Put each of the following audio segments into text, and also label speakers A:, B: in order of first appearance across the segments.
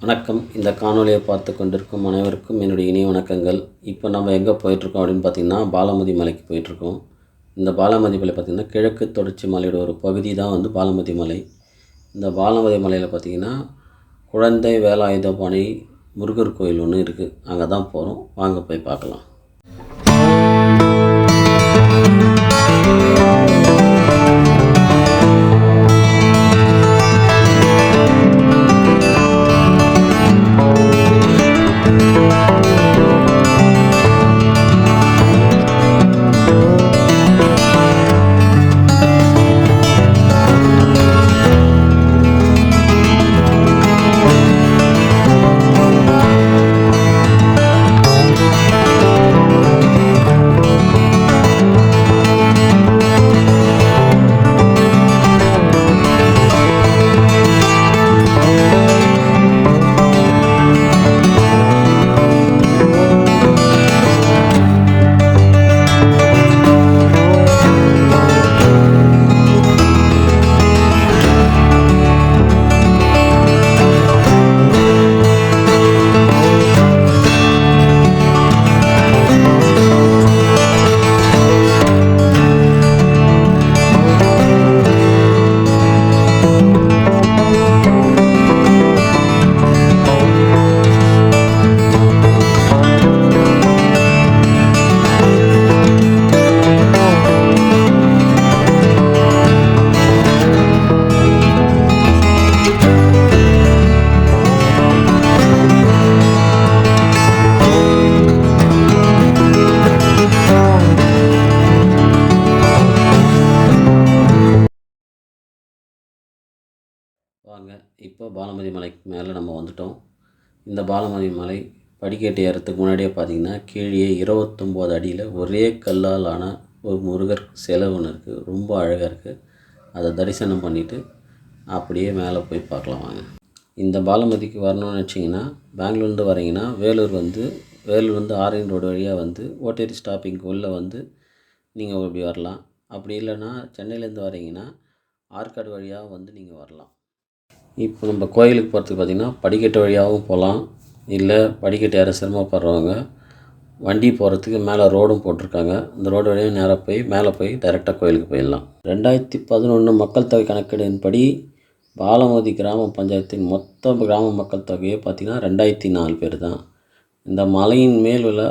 A: வணக்கம். இந்த காணொலியை பார்த்து கொண்டிருக்கும் அனைவருக்கும் என்னுடைய இனிய வணக்கங்கள். இப்போ நம்ம எங்கே போயிட்டுருக்கோம் அப்படின்னு பார்த்திங்கன்னா, பாலமதி மலைக்கு போயிட்டுருக்கோம். இந்த பாலமதி மலை பார்த்திங்கன்னா, கிழக்கு தொடர்ச்சி மலையோட ஒரு பகுதி தான் வந்து பாலமதி மலை. இந்த பாலமதி மலையில் பார்த்திங்கன்னா, குழந்தை வேலாயுதபாணி முருகர் கோயில் ஒன்று இருக்குது. அங்கே தான் போகிறோம். வாங்க போய் பார்க்கலாம். வாங்க, இப்போ பாலமதி மலைக்கு மேலே நம்ம வந்துட்டோம். இந்த பாலமதி மலை படிக்கட்டு ஏறத்துக்கு முன்னாடியே பார்த்திங்கன்னா, கீழே 29 அடியில் ஒரே கல்லால் ஆன ஒரு முருகர் சிலை ஒன்று இருக்குது. ரொம்ப அழகாக இருக்குது. அதை தரிசனம் பண்ணிவிட்டு அப்படியே மேலே போய் பார்க்கலாம் வாங்க. இந்த பாலமதிக்கு வரணும்னு வச்சிங்கன்னா, பெங்களூர்லேருந்து வரீங்கன்னா வேலூர் வந்து ஆரஞ்சு ரோடு வழியாக வந்து ஓட்டேரி ஸ்டாப்பிங்க்கு உள்ளே வந்து நீங்கள் இப்படி வரலாம். அப்படி இல்லைன்னா சென்னையிலேருந்து வரீங்கன்னா ஆற்காடு வழியாக வந்து நீங்கள் வரலாம். இப்போ நம்ம கோயிலுக்கு போகிறதுக்கு பார்த்திங்கன்னா, படிக்கட்டு வழியாகவும் போகலாம். இல்லை படிக்கட்டு ஏற சிரமப்படுறவங்க வண்டி போகிறதுக்கு மேலே ரோடும் போட்டிருக்காங்க. இந்த ரோடு வழியாக நேராக போய் மேலே போய் டைரெக்டாக கோயிலுக்கு போயிடலாம். 2011 மக்கள் தொகை கணக்கெடுப்பின்படி பாலமதி கிராம பஞ்சாயத்தின் மொத்த கிராம மக்கள் தொகையை பார்த்திங்கன்னா 2004 பேர் தான். இந்த மலையின் மேல் உள்ள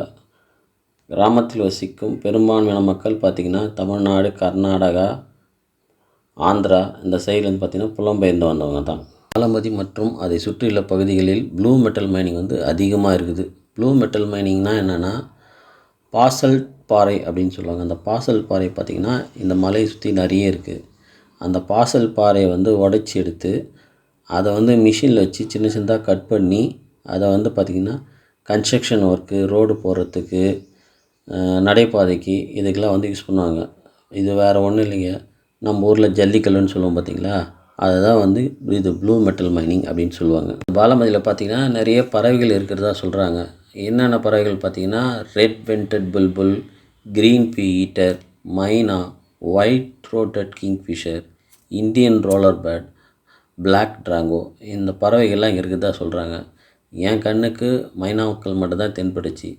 A: கிராமத்தில் வசிக்கும் பெரும்பான்மையான மக்கள் பார்த்திங்கன்னா, தமிழ்நாடு, கர்நாடகா, ஆந்திரா இந்த சைட்லேருந்து பார்த்திங்கன்னா புலம்பெயர்ந்து வந்தவங்க தான். பாலமதி மற்றும் அதை சுற்றியுள்ள பகுதிகளில் ப்ளூ மெட்டல் மைனிங் வந்து அதிகமாக இருக்குது. ப்ளூ மெட்டல் மைனிங்னால் என்னென்னா, பாசல்ட் பாறை அப்படின்னு சொல்லுவாங்க. அந்த பாசல்ட் பாறை பார்த்திங்கன்னா இந்த மலையை சுற்றி நிறைய இருக்குது. அந்த பாசல்ட் பாறையை வந்து உடைச்சி எடுத்து அதை வந்து மிஷினில் வச்சு சின்ன சின்னதாக கட் பண்ணி அதை வந்து பார்த்திங்கன்னா கன்ஸ்ட்ரக்ஷன் ஒர்க்கு, ரோடு போடுறதுக்கு, நடைபாதைக்கு இதுக்கெல்லாம் வந்து யூஸ் பண்ணுவாங்க. இது வேறு ஒன்றும் இல்லைங்க, நம்ம ஊரில் ஜல்லிக்கல்லுன்னு சொல்லுவோம் பார்த்திங்களா, அதை தான் வந்து இது ப்ளூ மெட்டல் மைனிங் அப்படின்னு சொல்லுவாங்க. பாலமதியில் பார்த்திங்கன்னா நிறைய பறவைகள் இருக்கிறதா சொல்கிறாங்க. என்னென்ன பறவைகள் பார்த்திங்கன்னா, red vented bulbul, green bee eater, myna, white throated kingfisher, Indian roller bird, black drongo இந்த பறவைகள்லாம் இங்கே இருக்கிறதா சொல்கிறாங்க. என் கண்ணுக்கு மைனாக்கள் மட்டும்தான் தென்பட்டுச்சு.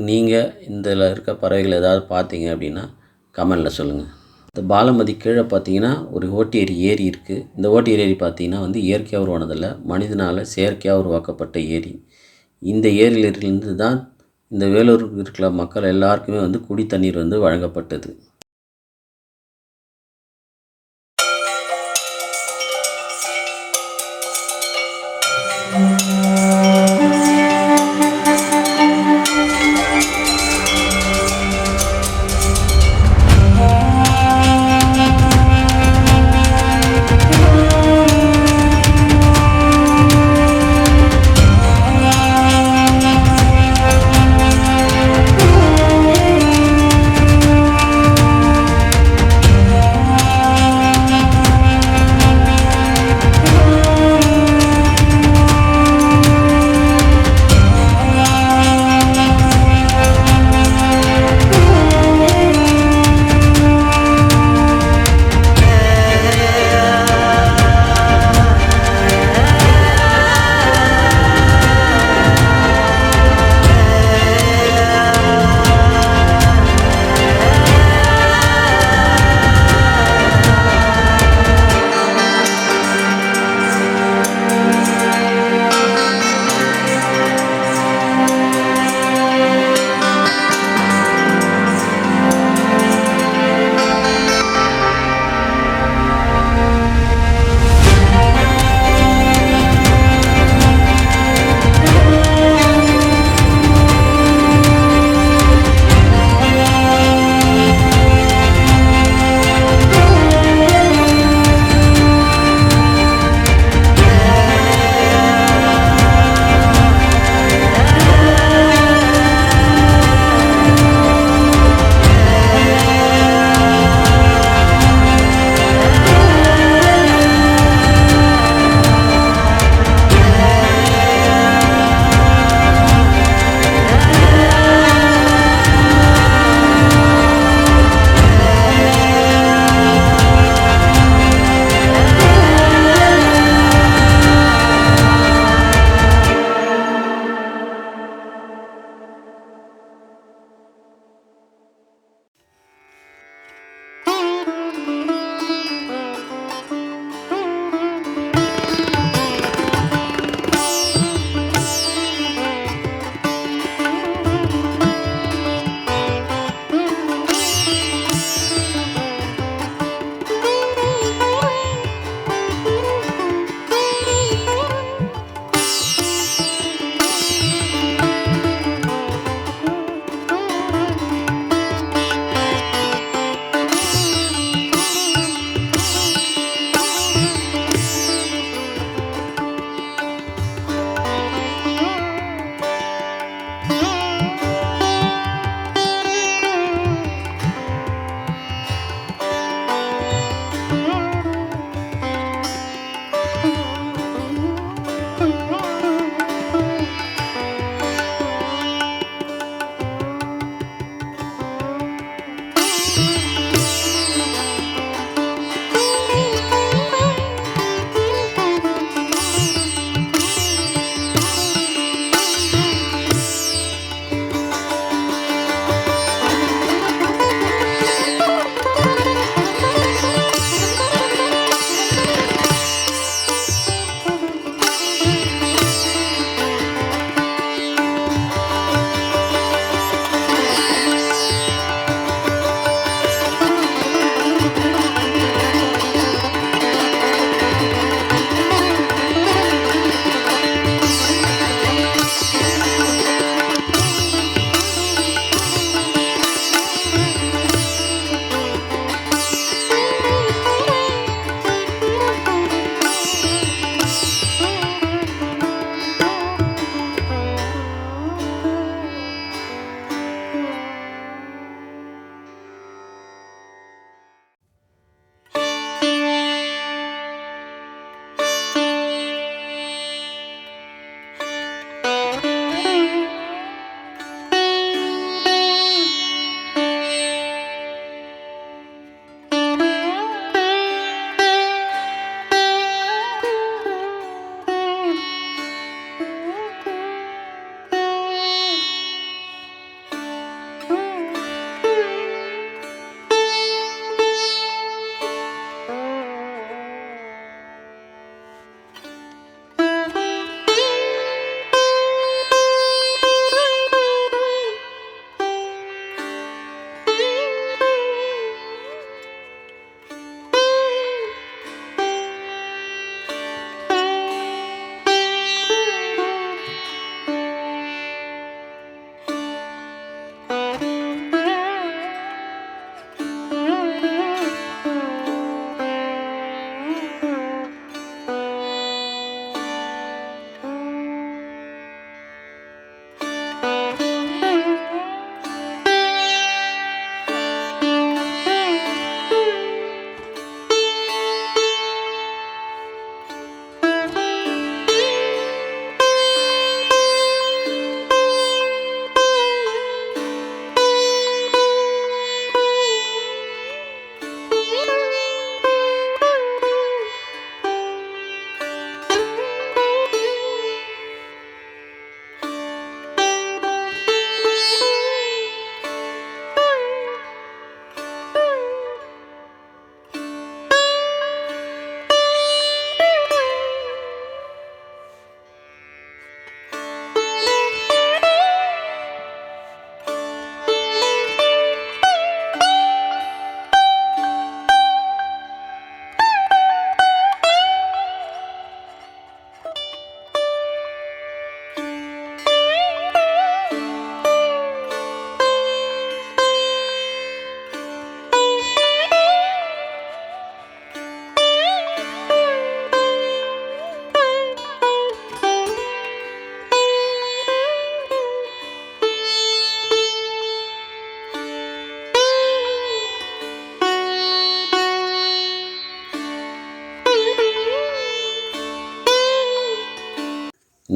A: நீங்கள் இதில் இருக்க பறவைகள் ஏதாவது பார்த்தீங்க அப்படின்னா கமெண்டில் சொல்லுங்கள். இந்த பாலமதி கீழே பார்த்தீங்கன்னா ஒரு ஓட்டேரி ஏரி இருக்குது. இந்த ஓட்டேரி ஏரி பார்த்திங்கன்னா வந்து இயற்கையாக உருவானதில்லை, மனிதனால் செயற்கையாக உருவாக்கப்பட்ட ஏரி. இந்த ஏரியிலிருந்து தான் இந்த வேலூருக்கு இருக்கிற மக்கள் எல்லாருக்குமே வந்து குடி தண்ணீர் வந்து வழங்கப்பட்டது.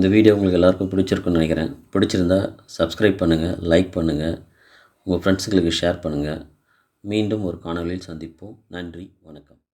A: இந்த வீடியோ உங்களுக்கு எல்லாருக்கும் பிடிச்சிருக்குன்னு நினைக்கிறேன். பிடிச்சிருந்தா சப்ஸ்கிரைப் பண்ணுங்கள், லைக் பண்ணுங்கள், உங்கள் ஃப்ரெண்ட்ஸுங்களுக்கு ஷேர் பண்ணுங்கள். மீண்டும் ஒரு காணொளியில் சந்திப்போம். நன்றி, வணக்கம்.